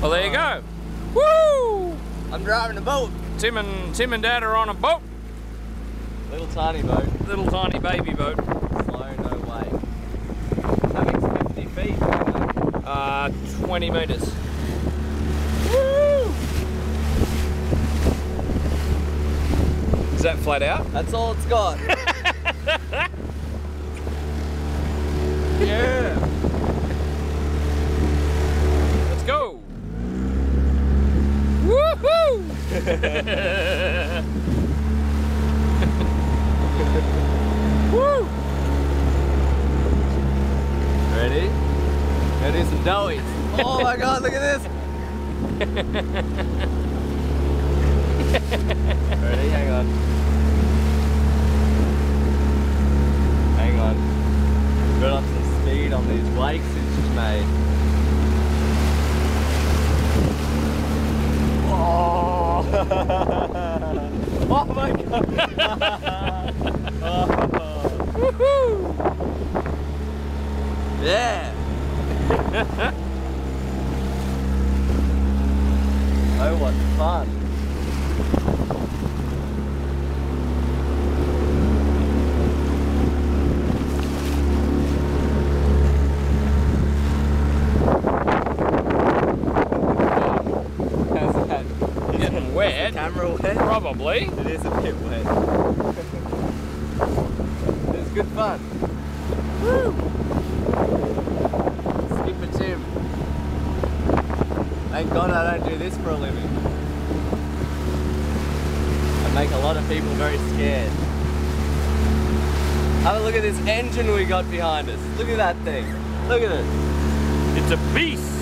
Well, there you go. Woo! I'm driving a boat. Tim and Dad are on a boat. Little tiny boat. Little tiny baby boat. Slow, no way. Having 50 feet. 20 meters. Woo! Is that flat out? That's all it's got. Yeah. Let's go. Woohoo! Woo! Ready? Gonna do some doughies. Oh my god, look at this! Ready? Hang on. Hang on. Got up some speed on these wakes it's just made. Oh! Oh my god! Oh. Woohoo! Yeah! Oh, what fun! How's that? Getting wet. Is the camera wet? Probably. It is a bit wet. It's good fun. Woo! Skipper Tim. Thank God I don't do this for a living. I make a lot of people very scared. Have a look at this engine we got behind us. Look at that thing. Look at it. It's a beast.